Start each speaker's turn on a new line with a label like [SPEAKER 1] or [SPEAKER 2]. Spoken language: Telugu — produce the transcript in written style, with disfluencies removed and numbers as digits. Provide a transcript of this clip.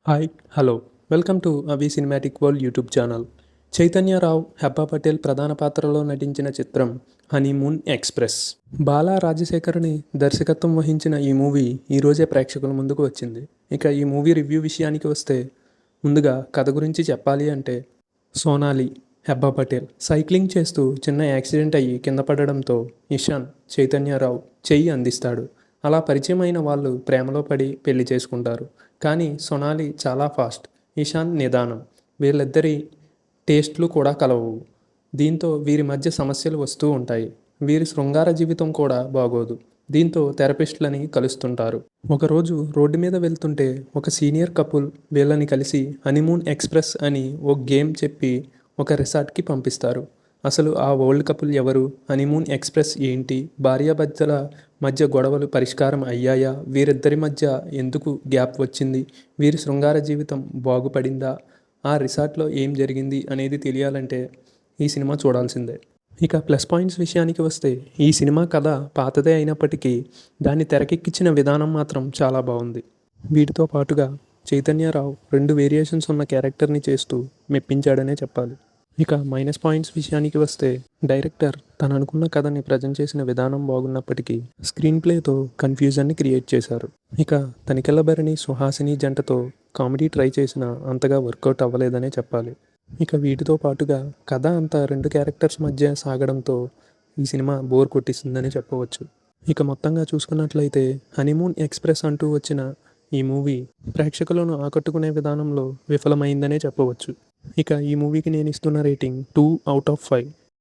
[SPEAKER 1] Hi hello welcome to Avi cinematic world YouTube channel. Chaitanya Rao, Hebah Patel ప్రధాన పాత్రలో నటించిన చిత్రం హనీమూన్ ఎక్స్ప్రెస్. బాలా రాజశేఖర్ని దర్శకత్వం వహించిన ఈ మూవీ ఈరోజే ప్రేక్షకుల ముందుకు వచ్చింది. ఇక ఈ మూవీ రివ్యూ విషయానికి వస్తే, ముందుగా కథ గురించి చెప్పాలి అంటే, సోనాలి, హెబ్బా పటేల్ సైక్లింగ్ చేస్తూ చిన్న యాక్సిడెంట్ అయ్యి కింద పడడంతో ఇషాన్ చైతన్యరావు చెయ్యి అందిస్తాడు. అలా పరిచయం అయిన వాళ్ళు ప్రేమలో పడి పెళ్లి చేసుకుంటారు. కానీ సొనాలి చాలా ఫాస్ట్, ఇషాన్ నిదానం. వీళ్ళిద్దరి టేస్ట్లు కూడా కలవు. దీంతో వీరి మధ్య సమస్యలు వస్తూ ఉంటాయి. వీరి శృంగార జీవితం కూడా బాగోదు. దీంతో థెరపిస్టులని కలుస్తుంటారు. ఒకరోజు రోడ్డు మీద వెళ్తుంటే ఒక సీనియర్ కపుల్ వీళ్ళని కలిసి హనీమూన్ ఎక్స్ప్రెస్ అని ఓ గేమ్ చెప్పి ఒక రిసార్ట్కి పంపిస్తారు. అసలు ఆ ఓల్డ్ కపుల్ ఎవరు? హనీమూన్ ఎక్స్ప్రెస్ ఏంటి? భార్యాభర్తల మధ్య గొడవలు పరిష్కారం అయ్యాయా? వీరిద్దరి మధ్య ఎందుకు గ్యాప్ వచ్చింది? వీరి శృంగార జీవితం బాగుపడిందా? ఆ రిసార్ట్లో ఏం జరిగింది అనేది తెలియాలంటే ఈ సినిమా చూడాల్సిందే. ఇక ప్లస్ పాయింట్స్ విషయానికి వస్తే, ఈ సినిమా కథ పాతదే అయినప్పటికీ దాన్ని తెరకెక్కించిన విధానం మాత్రం చాలా బాగుంది. వీటితో పాటుగా చైతన్యరావు 2 వేరియేషన్స్ ఉన్న క్యారెక్టర్ని చేస్తూ మెప్పించాడనే చెప్పాలి. ఇక మైనస్ పాయింట్స్ విషయానికి వస్తే, డైరెక్టర్ తను అనుకున్న కథని ప్రజెంట్ చేసిన విధానం బాగున్నప్పటికీ స్క్రీన్ ప్లేతో కన్ఫ్యూజన్ని క్రియేట్ చేశారు. ఇక తనికెళ్ళ భరణి, సుహాసిని జంటతో కామెడీ ట్రై చేసినా అంతగా వర్కౌట్ అవ్వలేదనే చెప్పాలి. ఇక వీటితో పాటుగా కథ అంతా 2 క్యారెక్టర్స్ మధ్య సాగడంతో ఈ సినిమా బోర్ కొట్టిస్తుందని చెప్పవచ్చు. ఇక మొత్తంగా చూసుకున్నట్లయితే హనీమూన్ ఎక్స్ప్రెస్ అంటూ వచ్చిన ఈ మూవీ ప్రేక్షకులను ఆకట్టుకునే విధానంలో విఫలమైందనే చెప్పవచ్చు. ఇక ఈ మూవీకి నేను ఇస్తున్న రేటింగ్ 2/5.